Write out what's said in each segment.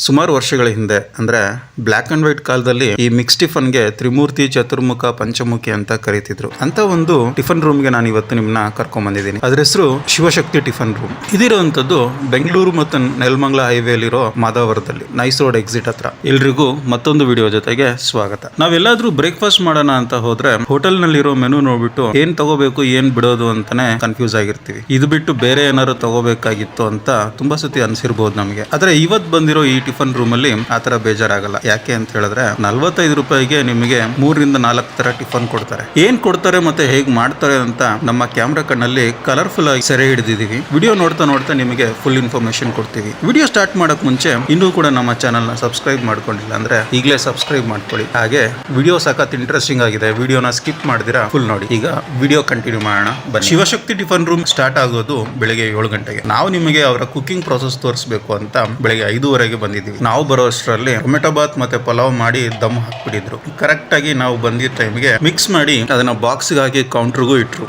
ಸುಮಾರು ವರ್ಷಗಳ ಹಿಂದೆ ಅಂದ್ರೆ ಬ್ಲ್ಯಾಕ್ ಅಂಡ್ ವೈಟ್ ಕಾಲದಲ್ಲಿ ಈ ಮಿಕ್ಸ್ ಟಿಫನ್ಗೆ ತ್ರಿಮೂರ್ತಿ ಚತುರ್ಮುಖ ಪಂಚಮುಖಿ ಅಂತ ಕರೀತಿದ್ರು. ಅಂತ ಒಂದು ಟಿಫನ್ ರೂಮ್ಗೆ ನಾನು ಇವತ್ತು ನಿಮ್ಮನ್ನ ಕರ್ಕೊಂಡ್ ಬಂದಿದ್ದೀನಿ. ಅದ್ರ ಹೆಸರು ಶಿವಶಕ್ತಿ ಟಿಫನ್ ರೂಮ್. ಇದಿರುವಂತದ್ದು ಬೆಂಗಳೂರು ಮತ್ತು ನೆಲಮಂಗಲ ಹೈವೇಲಿರೋ ಮಾಧವರದಲ್ಲಿ ನೈಸ್ ರೋಡ್ ಎಕ್ಸಿಟ್ ಹತ್ರ. ಎಲ್ರಿಗೂ ಮತ್ತೊಂದು ವಿಡಿಯೋ ಜೊತೆಗೆ ಸ್ವಾಗತ. ನಾವೆಲ್ಲಾದ್ರೂ ಬ್ರೇಕ್ಫಾಸ್ಟ್ ಮಾಡೋಣ ಅಂತ ಹೋದ್ರೆ ಹೋಟೆಲ್ ನಲ್ಲಿರೋ ಮೆನು ನೋಡ್ಬಿಟ್ಟು ಏನ್ ತಗೋಬೇಕು ಏನ್ ಬಿಡೋದು ಅಂತಾನೆ ಕನ್ಫ್ಯೂಸ್ ಆಗಿರ್ತೀವಿ. ಇದು ಬಿಟ್ಟು ಬೇರೆ ಏನಾದ್ರು ತಗೋಬೇಕಾಗಿತ್ತು ಅಂತ ತುಂಬಾ ಸತಿ ಅನ್ಸಿರ್ಬಹುದು ನಮಗೆ. ಆದ್ರೆ ಇವತ್ತು ಬಂದಿರೋ ಈ ಟಿಫನ್ ರೂಮ್ ಅಲ್ಲಿ ಆತರ ಬೇಜಾರಾಗಲ್ಲ. ಯಾಕೆ ಅಂತ ಹೇಳಿದ್ರೆ 45 ರೂಪಾಯಿಗೆ ನಿಮಗೆ 3 ರಿಂದ 4 ತರ ಟಿಫನ್ ಕೊಡ್ತಾರೆ. ಏನ್ ಕೊಡ್ತಾರೆ ಮತ್ತೆ ಹೇಗ್ ಮಾಡ್ತಾರೆ ಅಂತ ನಮ್ಮ ಕ್ಯಾಮ್ರಾ ಕಣ್ಣಲ್ಲಿ ಕಲರ್ಫುಲ್ ಆಗಿ ಸೆರೆ ಹಿಡಿದಿದ್ದೀವಿ. ವಿಡಿಯೋ ನೋಡ್ತಾ ನೋಡ್ತಾ ನಿಮಗೆ ಫುಲ್ ಇನ್ಫಾರ್ಮೇಶನ್ ಕೊಡ್ತೀವಿ. ವಿಡಿಯೋ ಸ್ಟಾರ್ಟ್ ಮಾಡಕ್ ಮುಂಚೆ ಇನ್ನೂ ಕೂಡ ನಮ್ಮ ಚಾನಲ್ ನ ಸಬ್ಸ್ಕ್ರೈಬ್ ಮಾಡ್ಕೊಂಡಿಲ್ಲ ಅಂದ್ರೆ ಈಗಲೇ ಸಬ್ಸ್ಕ್ರೈಬ್ ಮಾಡ್ಕೊಳ್ಳಿ. ಹಾಗೆ ವಿಡಿಯೋ ಸಖತ್ ಇಂಟ್ರೆಸ್ಟಿಂಗ್ ಆಗಿದೆ. ವಿಡಿಯೋನ ಸ್ಕಿಪ್ ಮಾಡಿದಿರಾ ಫುಲ್ ನೋಡಿ. ಈಗ ವಿಡಿಯೋ ಕಂಟಿನ್ಯೂ ಮಾಡೋಣ ಬನ್ನಿ. ಶಿವಶಕ್ತಿ ಟಿಫನ್ ರೂಮ್ ಸ್ಟಾರ್ಟ್ ಆಗೋದು ಬೆಳಿಗ್ಗೆ 7 ಗಂಟೆಗೆ. ನಾವು ನಿಮಗೆ ಅವರ ಕುಕಿಂಗ್ ಪ್ರೋಸೆಸ್ ತೋರಿಸಬೇಕು ಅಂತ ಬೆಳಿಗ್ಗೆ 5:15 ಬಂದಿದ್ದೀವಿ. ನಾವು ಬರೋ ಅಷ್ಟರಲ್ಲಿ ಟೊಮೆಟೊ ಬಾತ್ ಮತ್ತೆ ಪಲಾವ್ ಮಾಡಿ ದಮ್ ಹಾಕ್ಬಿಟ್ಟಿದ್ರು. ಕರೆಕ್ಟ್ ಆಗಿ ನಾವು ಬಂದಿದ್ದ ಟೈಮ್ಗೆ ಮಿಕ್ಸ್ ಮಾಡಿ ಅದನ್ನ ಬಾಕ್ಸ್ಗೆ ಹಾಕಿ ಕೌಂಟರ್ಗೂ ಇಟ್ರು.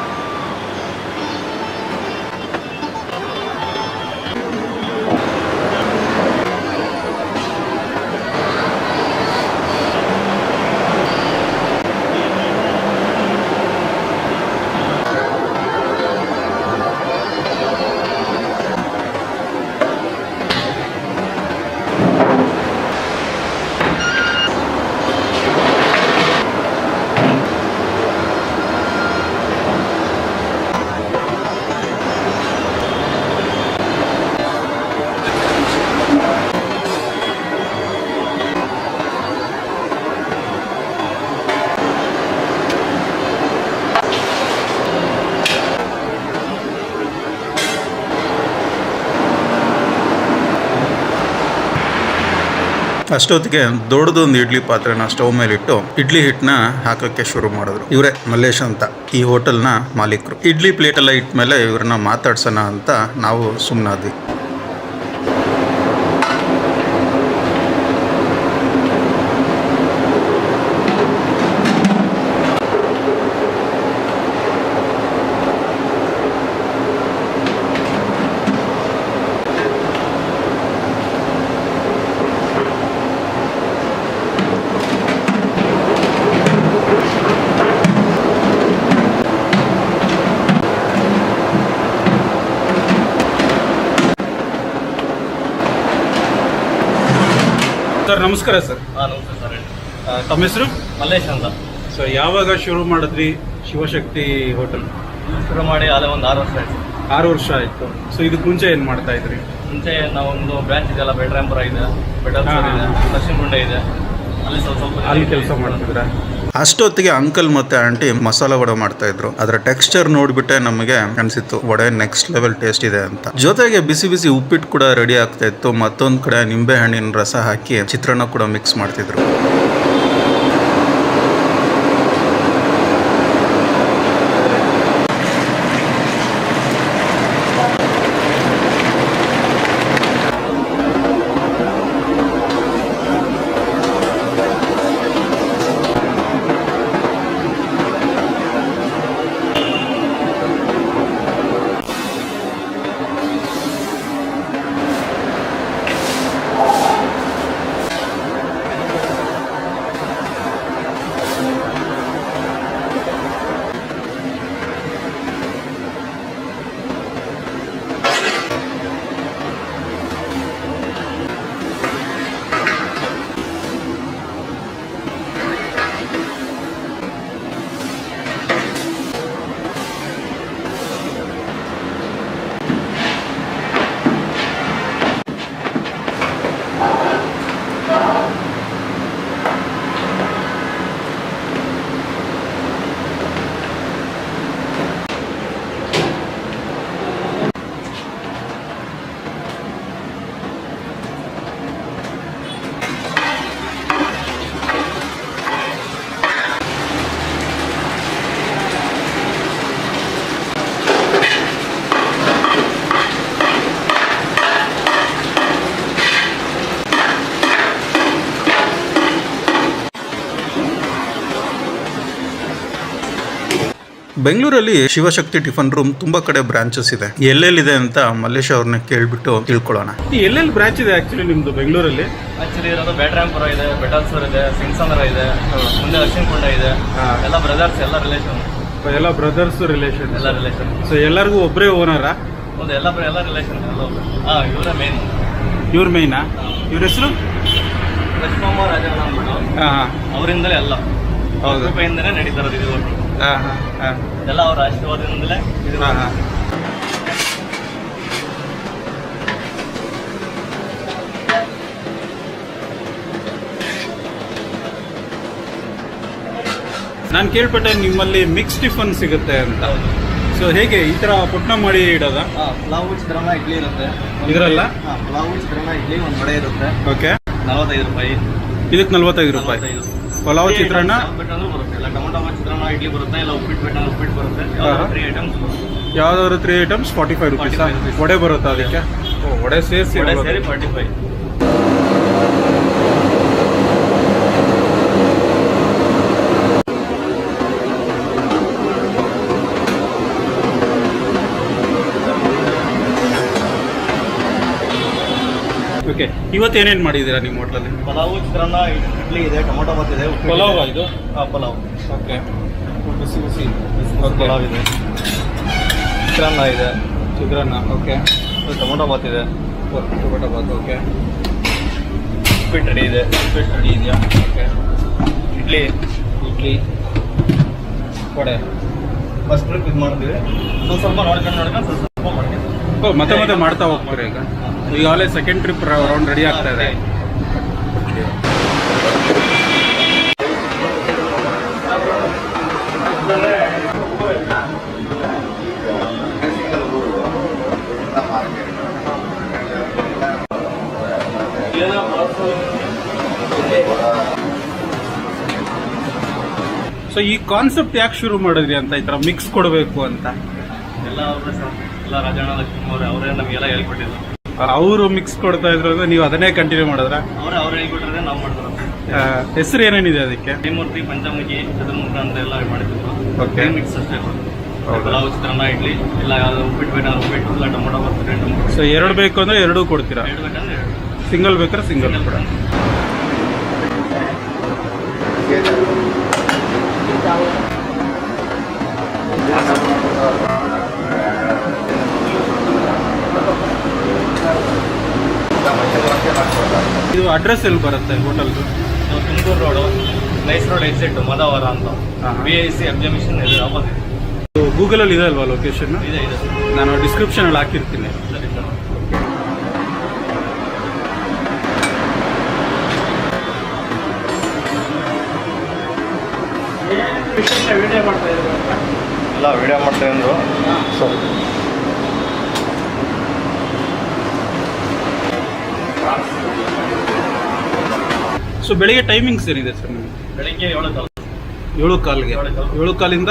ಅಷ್ಟೊತ್ತಿಗೆ ದೊಡ್ಡದೊಂದು ಇಡ್ಲಿ ಪಾತ್ರೆನ ಸ್ಟವ್ ಮೇಲಿಟ್ಟು ಇಡ್ಲಿ ಹಿಟ್ಟನ್ನ ಹಾಕಕ್ಕೆ ಶುರು ಮಾಡಿದ್ರು. ಇವರೇ ಮಲ್ಲೇಶ್ ಅಂತ, ಈ ಹೋಟೆಲ್ನ ಮಾಲೀಕರು. ಇಡ್ಲಿ ಪ್ಲೇಟ್ ಎಲ್ಲ ಇಟ್ಮೇಲೆ ಇವ್ರನ್ನ ಮಾತಾಡ್ಸೋಣ ಅಂತ ನಾವು ಸುಮ್ಮನಾದ್ವಿ. ಸರ್ ನಮಸ್ಕಾರ ಸರ್. ನಮಸ್ತೆ ಸರ್. ಹೇಳಿ. ತಮ್ಮ ಹೆಸರು? ಮಲ್ಲೇಶ್ ಅಂತ. ಸರ್ ಯಾವಾಗ ಶುರು ಮಾಡಿದ್ರಿ ಶಿವಶಕ್ತಿ ಹೋಟೆಲ್? ಶುರು ಮಾಡಿ ಅಲ್ಲೇ ಒಂದು 6 ವರ್ಷ ಆಯ್ತು. 6 ವರ್ಷ ಆಯ್ತು. ಸೊ ಇದಕ್ಕೆ ಮುಂಚೆ ಏನು ಮಾಡ್ತಾ ಇದ್ರಿ? ಮುಂಚೆ ನಾವೊಂದು ಬ್ರಾಂಚ್ ಇದೆಯಲ್ಲ, ಬೆಡ್ರಾಂಪುರ ಇದೆ, ಬೆಡಲ್ಪುರ ಇದೆ, ದಕ್ಷಿಣ ಗುಂಡೆ ಇದೆ, ಅಲ್ಲಿ ಸ್ವಲ್ಪ ಅಲ್ಲಿ ಕೆಲಸ ಮಾಡ್ತಿದ್ರ? ಅಷ್ಟೊತ್ತಿಗೆ ಅಂಕಲ್ ಮತ್ತೆ ಆಂಟಿ ಮಸಾಲ ವಡೆ ಮಾಡ್ತಾ ಇದ್ರು. ಅದರ ಟೆಕ್ಸ್ಚರ್ ನೋಡ್ಬಿಟ್ಟೆ ನಮಗೆ ಅನ್ಸಿತ್ತು ವಡೆ ನೆಕ್ಸ್ಟ್ ಲೆವೆಲ್ ಟೇಸ್ಟ್ ಇದೆ ಅಂತ. ಜೊತೆಗೆ ಬಿಸಿ ಬಿಸಿ ಉಪ್ಪಿಟ್ಟು ಕೂಡ ರೆಡಿ ಆಗ್ತಾ ಇತ್ತು. ಮತ್ತೊಂದ್ ಕಡೆ ನಿಂಬೆ ಹಣ್ಣಿನ ರಸ ಹಾಕಿ ಚಿತ್ರಾನ್ನ ಕೂಡ ಮಿಕ್ಸ್ ಮಾಡ್ತಿದ್ರು. ಬೆಂಗಳೂರಲ್ಲಿ ಶಿವಶಕ್ತಿ ಟಿಫನ್ ರೂಮ್ ತುಂಬಾ ಕಡೆ ಬ್ರಾಂಚಸ್ ಇದೆ. ಎಲ್ಲೆಲ್ಲಿದೆ ಅಂತ ಮಲ್ಲೇಶ್ ಅವ್ರನ್ನ ಕೇಳ್ಬಿಟ್ಟು ತಿಳ್ಕೊಳ್ಳೋಣ. ಎಲ್ಲೆಲ್ಲಿ ಬ್ರಾಂಚ್ ಇದೆ ಆಕ್ಚುಲಿ ನಿಮ್ದು ಬೆಂಗಳೂರಲ್ಲಿ? ಆಕ್ಚುಲಿ ಇರೋದು ಬ್ಯಾಟ್ರಾಂಪುರ ಇದೆ, ಬೆಟಾಲ್ಸೂರ್ ಇದೆ, ಸಿಂಗ್ಸಂದ್ರ ಇದೆ, ಮುಂದೆ ಅಶ್ವಿನ್ಕುಂಡ ಇದೆ. ಎಲ್ಲ ಬ್ರದರ್ಸ್, ಎಲ್ಲ ರಿಲೇಷನ್. ಎಲ್ಲ ಬ್ರದರ್ಸ್ ರಿಲೇಷನ್. ಎಲ್ಲ ರಿಲೇಷನ್. ಸೊ ಎಲ್ಲರಿಗೂ ಒಬ್ಬರೇ ಓನರಾ? ಒಂದು ಎಲ್ಲ ರಿಲೇಷನ್. ಇವರೇ ಮೇನ್. ಇವ್ರ ಮೇಯ್ನಾ? ಇವ್ರ ಹೆಸರು ಲಕ್ಷ್ಮಮ್ಮ ರಾಜಣ್ಣ ಅಂದ್ಬಿಟ್ಟು. ಅವರಿಂದಲೇ ಎಲ್ಲ ಹೌದು. ಕೃಪೆಯಿಂದಲೇ ನಡೀತಾ ಇರೋದು ಇದು. ಎಲ್ಲ ಅವರ ಆಶೀರ್ವಾದದಿಂದಲೇ ಇದು. ನಾನು ಕೇಳ್ಪಟ್ಟೆ ನಿಮ್ಮಲ್ಲಿ ಮಿಕ್ಸ್ ಟಿಫನ್ ಸಿಗುತ್ತೆ ಅಂತ. ಸೊ ಹೇಗೆ ಈ ತರ ಪುಟ್ನ ಮಾಡಿ ಇಡೋದ? ಪಲಾವು ಚಿತ್ರಾನ್ನ ಇಡ್ಲಿ ಇರುತ್ತೆ ಇದ್ರಲ್ಲ? ಪಲಾವು ಚಿತ್ರಾನ್ನ ಇಡ್ಲಿ ಒಂದು ವಡೆ ಇರುತ್ತೆ. ಓಕೆ. 45 ರೂಪಾಯಿ. ಇದಕ್ಕೆ 45 ರೂಪಾಯಿ. ಪಲಾವ್ ಚಿತ್ರಾನ್ನ ಬೇಕಂದ್ರೂ ಬರುತ್ತೆ. ಇಲ್ಲ ಟೊಮೊಟೊ ಚಿತ್ರಾನ್ನ ಇಡ್ಲಿ ಬರುತ್ತೆ. ಇಲ್ಲ ಉಪ್ಪಿಟ್ಟು ಬೇಕಂದ್ರೆ ಉಪ್ಪಿಟ್ಟು ಬರುತ್ತೆ. 3 ಐಟಮ್ಸ್ ಬರುತ್ತೆ. ಯಾವ್ದಾದ್ರು 3 ಐಟಮ್ಸ್ 45 ರುಪೀಸ್. ವಡೆ ಬರುತ್ತಾ ಅದಕ್ಕೆ? ವಡೆ ಸೇರಿಸಿ ವಡೆ ಸೇರಿ 45. ಓಕೆ. ಇವತ್ತು ಏನೇನು ಮಾಡಿದ್ದೀರಾ ನಿಮ್ಮ ಹೋಟ್ಲಲ್ಲಿ? ಪಲಾವು ಚಿತ್ರಾನ್ನ ಇಡ್ಲಿ ಇದೆ, ಟೊಮೊಟೊ ಬಾತ್ ಇದೆ, ಪಲಾವ್ ಇದು? ಪಲಾವ್. ಓಕೆ. ಬಿಸಿ ಬಿಸಿ ಪಲಾವ್ ಇದೆ, ಚಿತ್ರಾನ್ನ ಇದೆ, ಚಿತ್ರಾನ್ನ. ಓಕೆ. ಟೊಮೊಟೊ ಬಾತ್ ಇದೆ, ಟೊಮೆಟೊ ಬಾತ್. ಓಕೆ. ಉಪ್ಪಿಟ್ಟು ರೆಡಿ ಇದೆ. ಉಪ್ಪಿಟ್ಟು ರೆಡಿ ಇದೆಯಾ? Okay. Idli vada first trip ಇದು ಮಾಡ್ತೀವಿ. ಸ್ವಲ್ಪ ನೋಡ್ಕೊಂಡು ಸ್ವಲ್ಪ ಮಾಡ್ತೀವಿ. ಮತ್ತೆ ಮಾಡ್ತಾ ಹೋಗ್ತಾರೆ. ಈಗ ಈಗಾಗಲೇ ಸೆಕೆಂಡ್ ಟ್ರಿಪ್ ರೌಂಡ್ ರೆಡಿ ಆಗ್ತಾ ಇದೆ. ಸೊ ಈ ಕಾನ್ಸೆಪ್ಟ್ ಯಾಕೆ ಶುರು ಮಾಡಿದ್ರಿ ಅಂತ, ಈ ತರ ಮಿಕ್ಸ್ ಕೊಡಬೇಕು ಅಂತ? ಎಲ್ಲ ಅವರೇ ಸರ್, ಎಲ್ಲ ರಾಜಣ್ಣ ಲಕ್ಷ್ಮಿ ಅವರೇ ನಮಗೆಲ್ಲ ಹೇಳ್ಕೊಟ್ಟಿದ್ರು. ಅವರು ಮಿಕ್ಸ್ ಕೊಡ್ತಾ ಇದ್ರು ಅಂದ್ರೆ ನೀವು ಅದನ್ನೇ ಕಂಟಿನ್ಯೂ ಮಾಡಿದ್ರ? ಅವ್ರು ಹೇಳ್ಕೊಟ್ರೆ ನಾವು ಮಾಡಿದ್ರು. ಹೆಸರು ಏನೇನಿದೆ ಅದಕ್ಕೆ? ತ್ರಿಮೂರ್ತಿ, ಪಂಚಮುಖಿ, ಚತುರ್ಮುಖ ಅಂತ ಎಲ್ಲ ಮಾಡಿದ್ರು. Okay. ಮಿಕ್ಸ್ ಅಷ್ಟೇ. ಪಲಾವ್ ಚಿತ್ರಾನ್ನ ಇಡ್ಲಿ ಇಲ್ಲ ಯಾವ್ದು ಉಪ್ಪಿಟ್ಟು ಬೇಕಾದ್ರೆ ಉಪ್ಪಿಟ್ಟು, ಇಲ್ಲ ಟೊಮೊಟೊ ಬರ್ತಾರೆ ಟೊಮೊಟೊ. ಸೊ ಎರಡು ಬೇಕು ಅಂದ್ರೆ ಎರಡೂ ಕೊಡ್ತೀರಾ? ಎರಡು ಬೇಕಂದ್ರೆ ಎರಡು. ಸಿಂಗಲ್ ಬೇಕಾದ್ರೆ ಸಿಂಗಲ್ ಕೂಡ. ಇದು ಅಡ್ರೆಸ್ ಎಲ್ಲಿ ಬರುತ್ತೆ ಹೋಟೆಲ್ದು? Tumakuru road, nice road exit Madavara ಅಂತ. BIC ಎಕ್ಸಿಬಿಷನ್ ಇದೆ ಆಪೋಸಿಟ್. ಗೂಗಲಲ್ಲಿ ಇದೆ ಅಲ್ವಾ ಲೊಕೇಶನ್? ಇದೆ. ನಾನು ಡಿಸ್ಕ್ರಿಪ್ಷನ್ ಅಲ್ಲಿ ಹಾಕಿರ್ತೀನಿ. ಸರಿ ಸರ್. ವಿಡಿಯೋ ಮಾಡ್ತಾ ಇದ್ರು ಇಲ್ಲ, ವಿಡಿಯೋ ಮಾಡ್ತಾ ಇದ್ರು. ಸೊ ಬೆಳಿಗ್ಗೆ ಟೈಮಿಂಗ್ಸ್ ಏನಿದೆ ಸರ್ ನಿಮಗೆ? ಬೆಳಿಗ್ಗೆ 7 ಕಾಲು. 7 ಕಾಲಿಗೆ? 7 ಕಾಲಿಂದ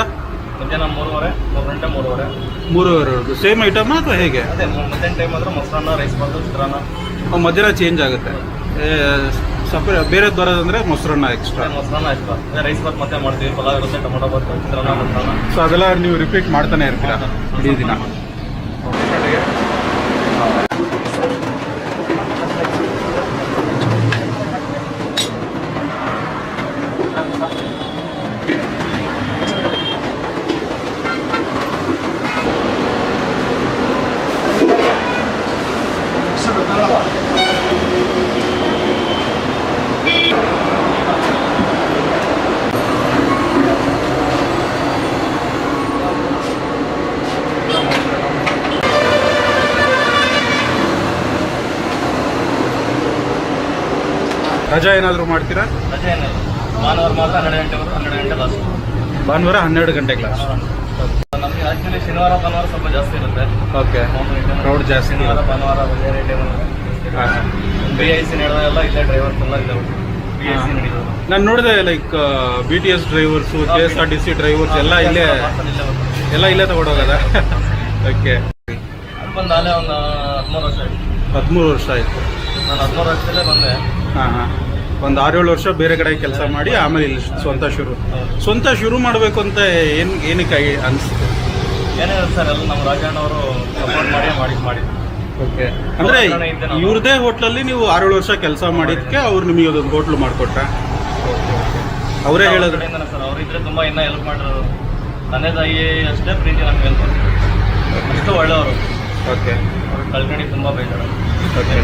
ಮಧ್ಯಾಹ್ನ 3:30, 3 ಗಂಟೆ 3:30. 3:30 ಸೇಮ್ ಐಟಮ್ ಅಥವಾ ಹೇಗೆ? ಅದೇ ಮಧ್ಯಾಹ್ನ ಟೈಮ್ ಅಂದ್ರೆ ಮೊಸರನ್ನ, ರೈಸ್ ಬಾತು, ಚಿತ್ರಾನ್ನ. ಮಧ್ಯಾಹ್ನ ಚೇಂಜ್ ಆಗುತ್ತೆ. ಸಪ್ರೇಟ್ ಬೇರೆ ಬರೋದಂದ್ರೆ ಮೊಸರನ್ನ ಎಕ್ಸ್ಟ್ರಾ. ಮೊಸರನ್ನ ಎಕ್ಸ್ಟ್ರಾ. ರೈಸ್ ಬಾತ್ ಮತ್ತೆ ಮಾಡ್ತೀವಿ. ಪಲಾವ್ ಇರುತ್ತೆ, ಟೊಮೊಟೊ ಬಾತ್, ಚಿತ್ರಾನ್ನ, ಮೊಸರನ್ನ. ಸೊ ಅದೆಲ್ಲ ನೀವು ರಿಪೀಟ್ ಮಾಡ್ತಾನೆ ಇರ್ತೀರಾ ಇಡೀ ದಿನ? ರಜಾ ಏನಾದರೂ ಮಾಡ್ತೀರಾ? ರಜೆ ಏನಿಲ್ಲ. ಭಾನುವಾರ ಮಾತ್ರ 12 ಗಂಟೆವರೆಗೂ. 12 ಗಂಟೆ ಲಾಸ್ಟ್. ಭಾನುವಾರ 12 ಗಂಟೆ ಕ್ಲಾಸ್. ನಮಗೆ ಆಕ್ಚುಲಿ ಶನಿವಾರ ಭಾನುವಾರ ಸ್ವಲ್ಪ ಜಾಸ್ತಿ ಇರುತ್ತೆ. ಓಕೆ. ಕ್ರೌಡ್ ಜಾಸ್ತಿ. ಶನಿವಾರ ಭಾನುವಾರ ಬೇರೆ ಟೈಮ್. BIC ನಡೆದೆಲ್ಲ ಇಲ್ಲೇ ಡ್ರೈವರ್ಸ್ ಎಲ್ಲ ಇದ್ದಾವೆ. BIC ನಡೆಯೋದು ನಾನು ನೋಡಿದೆ, like BTS drivers, KSRTC drivers ಎಲ್ಲ ಇಲ್ಲೇ ತಗೊಂಡೋಗದ? ಓಕೆ. ಅದು ಬಂದು ಅಲ್ಲೇ ಒಂದು 13 ವರ್ಷ ಆಯಿತು. 13 ವರ್ಷ ಆಯಿತು. ನಾನು 13 ವರ್ಷದಲ್ಲೇ ಬಂದೆ. ಹಾಂ. ಒಂದು 6-7 ವರ್ಷ ಬೇರೆ ಕಡೆ ಕೆಲಸ ಮಾಡಿ ಆಮೇಲೆ ಇಲ್ಲಿ ಸ್ವಂತ ಶುರು ಮಾಡಬೇಕು ಅಂತ ಏನಕ್ಕೆ ಅನಿಸ್ತು? ಏನಿಲ್ಲ ಸರ್, ಎಲ್ಲ ನಮ್ಮ ರಾಜಣ್ಣವರು ಸಪೋರ್ಟ್ ಮಾಡಿ ಓಕೆ. ಅಂದರೆ ಇವ್ರದೇ ಹೋಟ್ಲಲ್ಲಿ ನೀವು 6-7 ವರ್ಷ ಕೆಲಸ ಮಾಡಿದ್ದಕ್ಕೆ ಅವ್ರು ನಿಮಗೆ ಅದೊಂದು ಹೋಟ್ಲು ಮಾಡಿಕೊಟ್ರ? ಅವರೇ ಹೇಳೋದು ಸರ್, ಅವರಿದ್ರೆ ತುಂಬ ಇನ್ನೂ ಹೆಲ್ಪ್ ಮಾಡಿರೋರು. ತಂದೆ ತಾಯಿ ಅಷ್ಟೇ ಪ್ರೀತಿ ನಮ್ಗೆ ಹೆಲ್ಪ್ ಅಷ್ಟು ಒಳ್ಳೆಯವರು. ಓಕೆ. ಅವ್ರು ಕಳ್ಕೊಂಡು ತುಂಬ ಬೇಜಾರು. ಓಕೆ.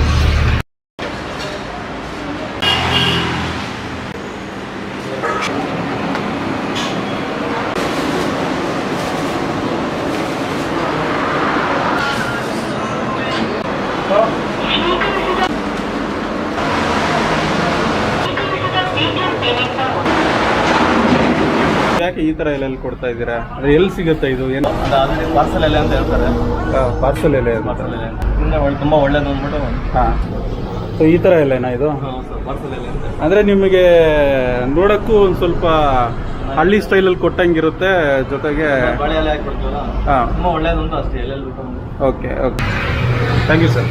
ಯಾಕೆ ಈ ತರ ಎಲ್ಲೆಲ್ಲಿ ಕೊಡ್ತಾ ಇದ್ದೀರಾ? ಅಂದ್ರೆ ಎಲ್ಲಿ ಸಿಗುತ್ತೆ ಇದು? ಏನು ಪಾರ್ಸಲ್ ಎಲೆ ಅಂತ ಹೇಳ್ತಾರೆ. ಪಾರ್ಸಲ್ ಎಲೆ ತುಂಬ ಒಳ್ಳೇದು ಅಂದ್ಬಿಟ್ಟು. ಹಾಂ. ಸೊ ಈ ಥರ ಎಲೆನಾ ಇದು? ಪಾರ್ಸಲ್ ಎಲೆ ಅಂತ. ಅಂದರೆ ನಿಮಗೆ ನೋಡೋಕ್ಕೂ ಒಂದು ಸ್ವಲ್ಪ ಹಳ್ಳಿ ಸ್ಟೈಲಲ್ಲಿ ಕೊಟ್ಟಂಗಿರುತ್ತೆ, ಜೊತೆಗೆ ಬಾಳೆ ಎಲೆ ಹಾಕಿ ಕೊಡ್ತೀವಲ್ಲ, ಹಾಂ, ತುಂಬ ಒಳ್ಳೇದು ಅಂತ ಅಷ್ಟೇ. ಎಲ್ಲೆಲ್ಲಿ okay. Okay, thank you sir.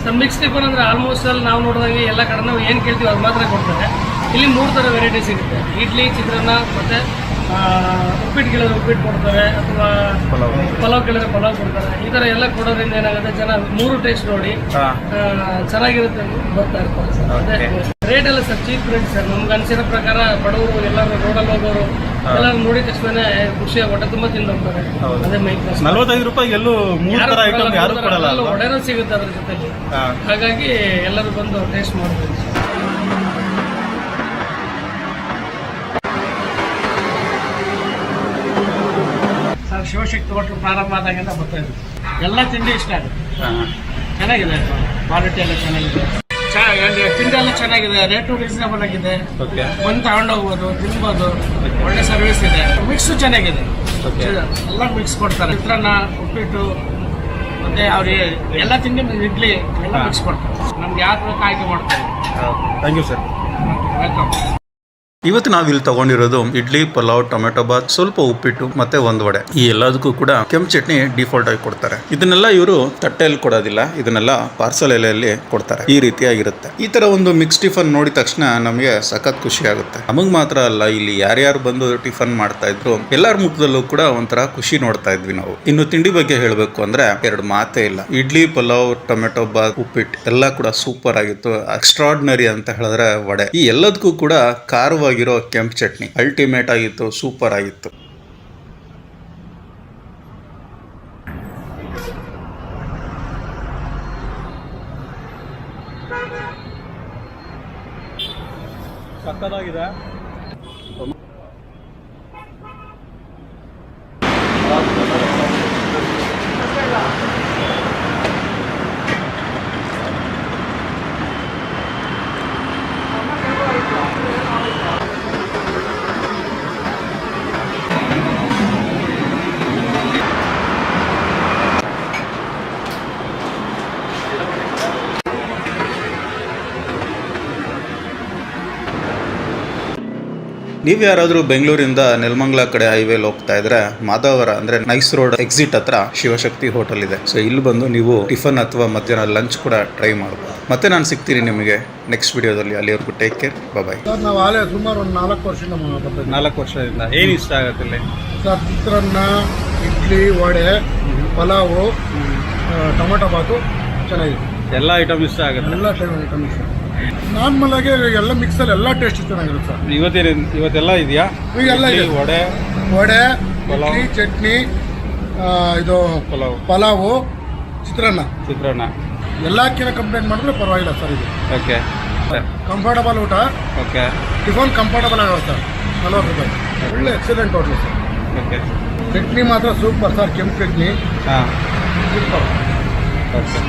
Sir mix tiffin ಅಂದರೆ ಆಲ್ಮೋಸ್ಟ್ ಅಲ್ಲಿ ನಾವು ನೋಡಿದಂಗೆ ಎಲ್ಲ ಕಡೆ ನಾವು ಏನು ಕೇಳ್ತೀವಿ ಅದು ಮಾತ್ರ ಕೊಡ್ತಾರೆ. ಇಲ್ಲಿ 3 ಥರ ವೆರೈಟಿ ಸಿಗುತ್ತೆ. ಇಡ್ಲಿ, ಚಿತ್ರಾನ್ನ, ಮತ್ತು ಉಪ್ಪಿಟ್ಟು ಕೇಳಿದ್ರೆ ಉಪ್ಪಿಟ್ಟು ಕೊಡ್ತಾರೆ, ಅಥವಾ ಪಲಾವ್ ಕೇಳಿದ್ರೆ ಪಲಾವ್ ಕೊಡ್ತಾರೆ. ಈ ಥರ ಎಲ್ಲ ಕೊಡೋದ್ರಿಂದ ಏನಾಗುತ್ತೆ, ಜನ 3 ಟೇಸ್ಟ್ ನೋಡಿ ಚೆನ್ನಾಗಿರುತ್ತೆ ಅಂತ ಬರ್ತಾ ಇರ್ತಾರೆ ಸರ್. ಅದೇ ರೇಟ್ ಎಲ್ಲ ಸರ್ ಚೀಪ್ ರೇಟ್ ಸರ್. ನಮ್ಗೆ ಅನಿಸಿರೋ ಪ್ರಕಾರ ಬಡವರು ಎಲ್ಲರೂ ರೋಡಲ್ಲಿ ಹೋಗೋರು ಎಲ್ಲರೂ ನೋಡಿದ ತಕ್ಷಣ ಖುಷಿಯಾಗಿ ಹೊಟ್ಟೆ ತುಂಬ ತಿಂದು ಹೋಗ್ತಾರೆ. ಅದೇ ಮೈಕ್ 45 ರೂಪಾಯಿ ಎಲ್ಲೂ 3 ಥರ ಐಟಮ್ ಯಾರು ಕೊಡಲ್ಲ ಅಲ್ವಾ? ಒಡೆನೂ ಸಿಗುತ್ತೆ ಅದ್ರ ಜೊತೆಗೆ. ಹಾಗಾಗಿ ಎಲ್ಲರೂ ಬಂದು ಟೇಸ್ಟ್ ಮಾಡ್ಬೋದು. ಸರ್ ಶಿವಶಕ್ತಿ ಹೋಟ್ಲು ಪ್ರಾರಂಭ ಆದಾಗಿಂದ ಬರ್ತಾ ಇದ್ವಿ. ಎಲ್ಲ ತಿಂಡಿ ಇಷ್ಟ ಆಗುತ್ತೆ, ಚೆನ್ನಾಗಿದೆ, ಕ್ವಾಲಿಟಿ ಎಲ್ಲ ಚೆನ್ನಾಗಿದೆ, ತಿಂಡಿ ಎಲ್ಲ ಚೆನ್ನಾಗಿದೆ, ರೇಟು ರೀಸನಬಲ್ ಆಗಿದೆ. ಬಂದು ತಗೊಂಡೋಗ್ಬೋದು, ತಿನ್ಬೋದು, ಒಳ್ಳೆ ಸರ್ವಿಸ್ ಇದೆ, ಮಿಕ್ಸು ಚೆನ್ನಾಗಿದೆ. ಎಲ್ಲ ಮಿಕ್ಸ್ ಕೊಡ್ತಾರೆ. ಚಿತ್ರಾನ್ನ, ಉಪ್ಪಿಟ್ಟು, ಮತ್ತೆ ಅವ್ರಿಗೆ ಎಲ್ಲ ತಿಂಡಿ, ಇಡ್ಲಿ ಎಲ್ಲ ಮಿಕ್ಸ್ ಕೊಡ್ತಾರೆ. ನಮ್ಗೆ ಯಾವ್ದು ಬೇಕು ಆಯ್ಕೆ ಮಾಡ್ತಾರೆ. Thank you sir. ವೆಲ್ಕಮ್. ಇವತ್ತು ನಾವು ಇಲ್ಲಿ ತಗೊಂಡಿರೋದು ಇಡ್ಲಿ, ಪಲಾವ್, ಟೊಮೆಟೊ ಬಾತ್, ಸ್ವಲ್ಪ ಉಪ್ಪಿಟ್ಟು ಮತ್ತೆ ಒಂದು ವಡೆ. ಈ ಎಲ್ಲದಕ್ಕೂ ಕೂಡ ಕೆಂಪು ಚಟ್ನಿ ಡಿಫಾಲ್ಟ್ ಆಗಿ ಕೊಡ್ತಾರೆ. ಇದನ್ನೆಲ್ಲ ಇವರು ತಟ್ಟೆಯಲ್ಲಿ ಕೊಡೋದಿಲ್ಲ, ಇದನ್ನೆಲ್ಲ ಪಾರ್ಸಲ್ ಎಲೆಯಲ್ಲಿ ಕೊಡ್ತಾರೆ. ಈ ರೀತಿಯಾಗಿರುತ್ತೆ. ಈ ತರ ಒಂದು ಮಿಕ್ಸ್ ಟಿಫನ್ ನೋಡಿದ ತಕ್ಷಣ ನಮಗೆ ಸಖತ್ ಖುಷಿ ಆಗುತ್ತೆ. ನಮಗ್ ಮಾತ್ರ ಅಲ್ಲ, ಇಲ್ಲಿ ಯಾರ್ಯಾರು ಬಂದು ಟಿಫನ್ ಮಾಡ್ತಾ ಇದ್ರು ಎಲ್ಲಾರ ಮುಖದಲ್ಲೂ ಕೂಡ ಒಂಥರ ಖುಷಿ ನೋಡ್ತಾ ಇದ್ವಿ ನಾವು. ಇನ್ನು ತಿಂಡಿ ಬಗ್ಗೆ ಹೇಳಬೇಕು ಅಂದ್ರೆ 2 ಮಾತೇ ಇಲ್ಲ. ಇಡ್ಲಿ, ಪಲಾವ್, ಟೊಮೆಟೊ ಬಾತ್, ಉಪ್ಪಿಟ್ಟು ಎಲ್ಲ ಕೂಡ ಸೂಪರ್ ಆಗಿತ್ತು. ಎಕ್ಸ್ಟ್ರಾರ್ಡಿನರಿ ಅಂತ ಹೇಳಿದ್ರೆ ವಡೆ. ಈ ಎಲ್ಲದಕ್ಕೂ ಕೂಡ ಖಾರವಾಗಿ ಕೆಂಪು ಚಟ್ನಿ ಅಲ್ಟಿಮೇಟ್ ಆಗಿತ್ತು, ಸೂಪರ್ ಆಗಿತ್ತು. ಸಕ್ಕತ್ತಾಗಿದೆ. ನೀವು ಯಾರಾದರೂ ಬೆಂಗಳೂರಿಂದ ನೆಲಮಂಗಲ ಕಡೆ ಹೈವೇಲಿ ಹೋಗ್ತಾ ಇದ್ರೆ ಮಾಧವರ ಅಂದ್ರೆ ನೈಸ್ ರೋಡ್ ಎಕ್ಸಿಟ್ ಹತ್ರ ಶಿವಶಕ್ತಿ ಹೋಟೆಲ್ ಇದೆ. ಸೊ ಇಲ್ಲಿ ಬಂದು ನೀವು ಟಿಫನ್ ಅಥವಾ ಮಧ್ಯಾಹ್ನ ಲಂಚ್ ಕೂಡ ಟ್ರೈ ಮಾಡ್ಬೋದು. ಮತ್ತೆ ನಾನು ಸಿಗ್ತೀನಿ ನಿಮಗೆ ನೆಕ್ಸ್ಟ್ ವಿಡಿಯೋದಲ್ಲಿ. ಅಲ್ಲಿವರೆಗೂ ಟೇಕ್ ಕೇರ್, ಬಾಯ್. ಸರ್ ನಾವು ಆಲೇ ಸುಮಾರು ಒಂದು 4 ವರ್ಷದಿಂದ ಬರ್ತೀವಿ. 4 ವರ್ಷದಿಂದ ಏನು ಇಷ್ಟ ಆಗುತ್ತೆ ಇಲ್ಲಿ? ಸರ್ ಚಿತ್ರಾನ್ನ, ಇಡ್ಲಿ, ವಡೆ, ಪಲಾವು, ಟೊಮೆಟೊ ಬಾತು ಚೆನ್ನಾಗಿದೆ. ಎಲ್ಲ ಐಟಮ್ ಇಷ್ಟ ಆಗುತ್ತೆ? ಎಲ್ಲ ಐಟಮ್ ಇಷ್ಟ. ನಾರ್ಮಲ್ ಆಗಿ ಎಲ್ಲ ಮಿಕ್ಸಲ್ಲಿ ಎಲ್ಲ ಟೇಸ್ಟ್ ಚೆನ್ನಾಗಿರುತ್ತೆ ಸರ್. ಇವತ್ತೆಲ್ಲ ಇದೆಯಾ? ಎಲ್ಲ ಇದೆ. ವಡೆ, ಇಡ್ಲಿ, ಚಟ್ನಿ, ಇದು ಪಲಾವು, ಚಿತ್ರಾನ್ನ ಎಲ್ಲಕ್ಕಿಂತ ಕಂಪ್ಲೇಂಟ್ ಮಾಡಿದ್ರೆ ಪರವಾಗಿಲ್ಲ ಸರ್. ಇದು ಓಕೆ, ಕಂಫರ್ಟಬಲ್ ಊಟ. ಓಕೆ, ಟಿಫನ್ ಕಂಫರ್ಟಬಲ್ ಆಗುತ್ತೆ ಸರ್. 40 ರೂಪಾಯಿ ಒಳ್ಳೆ excellent hotel sir. Okay, chutney ಮಾತ್ರ ಸೂಪರ್ ಸರ್. ಕೆಂಪು ಚಟ್ನಿ ಹಾಂ, ಸೂಪರ್. ಓಕೆ.